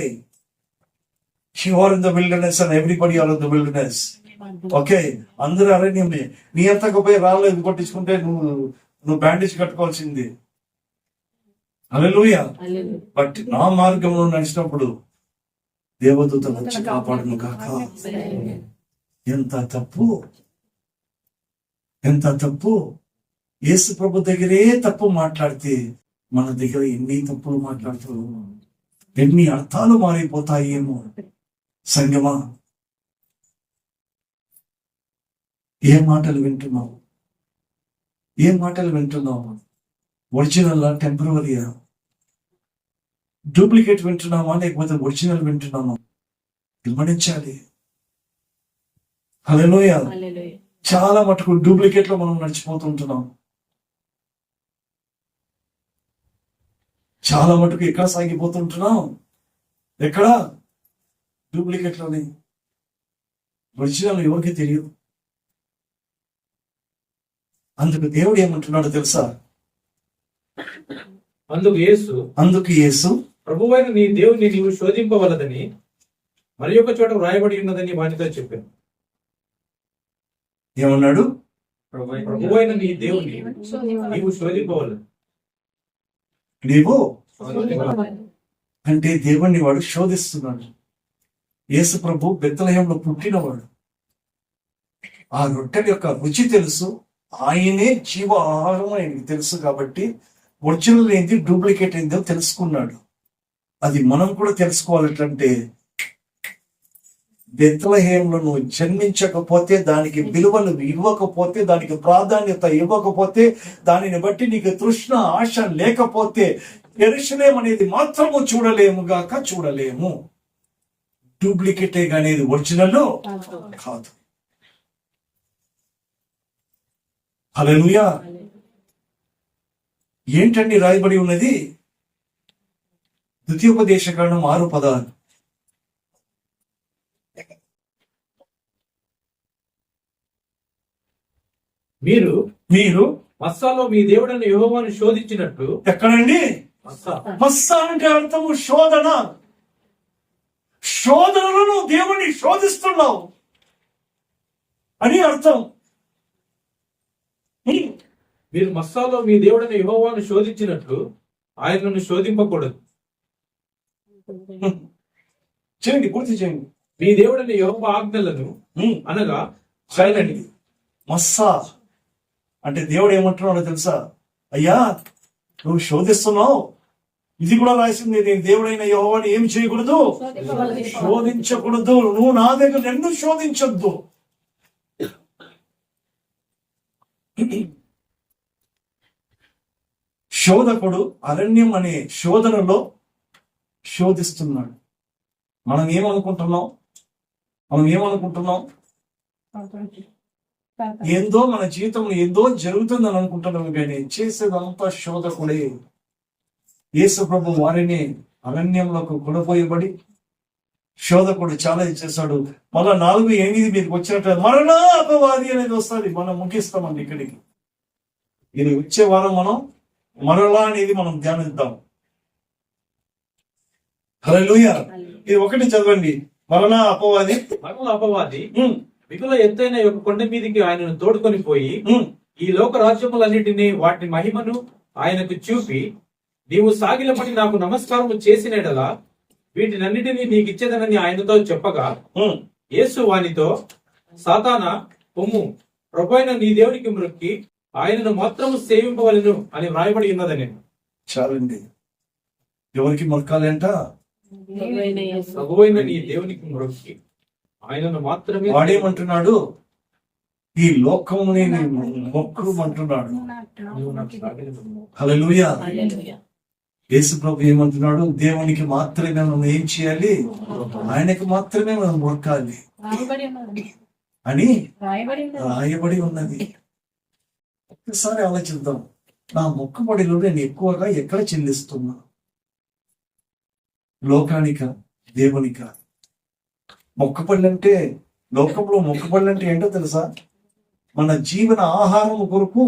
S1: you are in the wilderness and everybody are in the wilderness. Okay, అందరూ అరణ్యం. నీ అంతకు పోయి రాలేదు కొట్టించుకుంటే నువ్వు బ్యాండేజ్ కట్టుకోవాల్సింది. హల్లెలూయా. బట్ నా మార్గంలో నడిచినప్పుడు దేవదూతలు వచ్చి కాపాడును కాక. ఎంత తప్పు! ఎంత తప్పు! యేసు ప్రభు దగ్గరే తప్పు మాట్లాడితే మన దగ్గర ఎన్ని తప్పులు మాట్లాడుతూ ఎన్ని అర్థాలు మారిపోతాయేమో. సంగమా, ఏ మాటలు వింటున్నావు? ఏ మాటలు వింటున్నావు? ఒరిజినల్ టెంపరవరీయా? డూప్లికేట్ వింటున్నామా లేకపోతే ఒరిజినల్ వింటున్నామా? గమనించాలి. హల్లెలూయా. చాలా మటుకు డూప్లికేట్ లో మనం నడిచిపోతుంటున్నాం. చాలా మటుకు ఎక్కడ సాగిపోతుంటున్నాం? ఎక్కడ? డూప్లికేట్ లోనే. ఒరిజినల్ ఎవరికి తెలియదు. అందుకు దేవుడు ఏమంటున్నాడు తెలుసా?
S4: అందుకు యేసు ప్రభువైన నీ దేవుని నీవు శోధింపవలదని మరి ఒక చోట వ్రాయబడి ఉన్నదని వానితో చెప్పాను.
S1: ఏమన్నాడు?
S4: ప్రభువైన నీ దేవుని నీవు శోధింపవలదు.
S1: నీవు అంటే దేవుణ్ణి వాడు శోధిస్తున్నాడు. యేసు ప్రభు బెత్లెహేంలో పుట్టినవాడు. ఆ రొట్టెల యొక్క రుచి తెలుసు, ఆయనే జీవ ఆహారం ఆయనకి తెలుసు. కాబట్టి ఒరిజినల్ ఏంది, డూప్లికేట్ ఏందో తెలుసుకున్నాడు. అది మనం కూడా తెలుసుకోవాలంటే బెత్లెహేంలో నువ్వు జన్మించకపోతే, దానికి విలువలు ఇవ్వకపోతే, దానికి ప్రాధాన్యత ఇవ్వకపోతే, దానిని బట్టి నీకు తృష్ణ ఆశ లేకపోతే యెరూషలేము అనేది మాత్రము చూడలేము గాక చూడలేము. డూప్లికేటే అనేది ఒరిజినల్ కాదు. హల్లెలూయా. ఏంటండి రాయబడి ఉన్నది? ద్వితీయోపదేశకాండం 6:16.
S4: మీరు
S1: మీరు
S4: మస్సాలో మీ దేవుడైన యెహోవాను శోధించినట్టు.
S1: ఎక్కడండి? మస్సా అంటే అర్థము శోధన. శోధనలను దేవుణ్ణి శోధిస్తున్నావు అని అర్థం.
S4: మీరు మస్సాలో మీ దేవుడైన యెహోవాను శోధించినట్లు ఆయనను శోధింపకూడదు.
S1: చేయండి, పూర్తి చేయండి.
S4: మీ దేవుడైన యెహోవా ఆజ్ఞలను అనగా
S1: సైలండి. మస్సా అంటే దేవుడు ఏమంటున్నాడో తెలుసా? అయ్యా, నువ్వు శోధిస్తున్నావు. ఇది కూడా రాసింది, నేను దేవుడైన యెహోవాని ఏం చేయకూడదు, శోధించకూడదు. నువ్వు నా దగ్గర నన్ను శోధించొద్దు. శోధకుడు అరణ్యం అనే శోధనలో శోధిస్తున్నాడు. మనం ఏమనుకుంటున్నాం? ఏందో మన జీవితంలో ఏందో జరుగుతుందని అనుకుంటున్నాం, కానీ చేసేదంతా శోధకుడే. యేసు ప్రభు వారిని అరణ్యంలోకి కొనపోయబడి శోధకుడు చాలా చేశాడు. మళ్ళా 4:8 మీదకి వచ్చినట్టు మరలా అపవాది అనేది వస్తుంది. మనం ముగిస్తామండి ఇక్కడికి. ఇది వచ్చే వారం మనం మరలా అనేది మనం ధ్యానిద్దాం. హల్లెలూయా. ఇది ఒకటి చదవండి. మరలా అపవాది
S4: మిగుల ఎత్తైన ఒక కొండ మీదికి ఆయనను తోడుకొని పోయి ఈ లోక రాజ్యములన్నిటినీ వాటి మహిమను ఆయనకు చూపి, నీవు సాగిలపడి నాకు నమస్కారం చేసినడలా వీటినన్నిటినీ నీకు ఇచ్చేదనని ఆయనతో చెప్పగా, యేసు వానితో, సాతానా పొమ్ము, ప్రభువైన నీ దేవునికి మ్రొక్కి ఆయనను మాత్రము సేవింపవలెను అని వ్రాయబడి ఉన్నదని.
S1: చాలండి. ఎవరికి మొక్కాలి అంట?
S4: ప్రభువైన నీ దేవునికి మ్రొక్కి ఆయనను మాత్రమే.
S1: వాడేమంటున్నాడు? ఈ లోకముని మొక్కుమంటున్నాడు. హల్లెలూయా. యేసు ప్రభు ఏమంటున్నాడు? దేవునికి మాత్రమే మనం ఏం చేయాలి? ఆయనకు మాత్రమే మనం మొక్కాలి అని రాయబడి ఉన్నది. ఒక్కసారి ఆలోచిద్దాం. నా మొక్కుబడిలో నేను ఎక్కువగా ఎక్కడ చెల్లిస్తున్నా? లోకానిక, దేవునిక? మొక్కుబడులంటే, లోకంలో మొక్కుబడులంటే ఏంటో తెలుసా? మన జీవన ఆహారం కొరకు,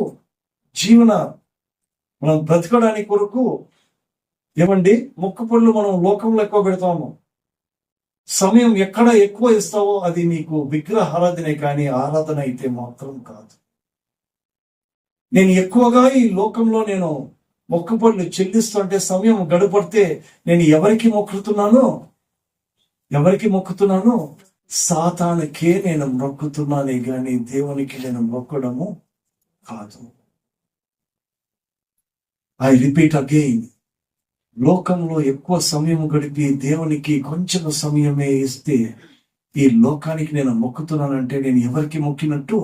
S1: మనం బ్రతకడానికి కొరకు ఏమండి మొక్కుబడులు మనం లోకంలో ఎక్కువ పెడతాము. సమయం ఎక్కడ ఎక్కువ ఇస్తావో అది నీకు విగ్రహారాధనే కానీ ఆరాధన అయితే మాత్రం కాదు. నేను ఎక్కువగా ఈ లోకంలో నేను మొక్కుబడులు చెల్లిస్తుంటే సమయం గడపడితే నేను ఎవరికి మొక్కుతున్నాను? సాతానుకే నేను మొక్కుతున్నానే గాని దేవునికి నేను మొక్కడము కాదు. I repeat again. లోకంలో ఎక్కువ సమయం గడిపి దేవునికి కొంచెం సమయమే ఇస్తే ఈ లోకానికి నేను మొక్కుతున్నానంటే నేను ఎవరికి మొక్కినట్టు?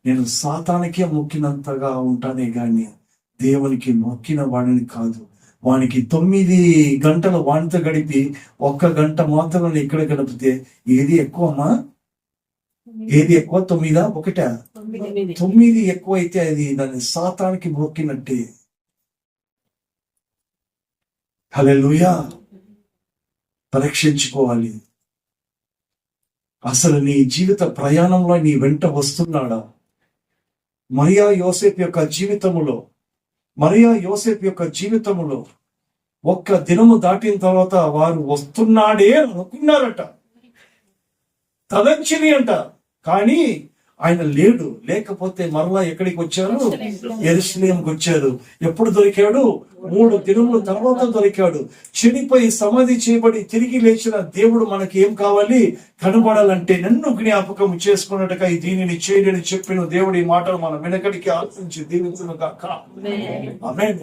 S1: నేను సాతానికే మొక్కినంతగా ఉంటానే గాని దేవునికి మొక్కిన వాడిని కాదు. వానికి 9 గంటలు వానితో గడిపి 1 గంట మాత్రం ఇక్కడ గడిపితే ఏది ఎక్కువమ్మా? ఏది ఎక్కువ? 9 1 9 ఎక్కువ అయితే అది దాన్ని సాతానికి మొక్కినట్టే. హల్లెలూయా. పరీక్షించుకోవాలి. అసలు నీ జీవిత ప్రయాణంలో నీ వెంట వస్తున్నాడా? మరియా యోసేపు యొక్క జీవితములో మరియా యోసేపు యొక్క జీవితంలో ఒక్క దినము దాటిన తర్వాత వారు వస్తున్నాడే అనుకున్నారట, తలంచిని అంట. కానీ ఆయన లేడు. లేకపోతే మరలా ఎక్కడికి వచ్చారు? యెరూషలేముకి వచ్చారు. ఎప్పుడు దొరికాడు? 3 దినముల తర్వాత దొరికాడు. చెడిపోయి సమాధి చేయబడి తిరిగి లేచిన దేవుడు మనకి ఏం కావాలి? కనబడాలంటే నన్ను జ్ఞాపకం చేసుకున్నట్టుగా ఈ దీనిని చేయడని చెప్పిన దేవుడి మాటలు మనం వెనకడికి ఆలోచించి దీవించును గాక. ఆమేన్.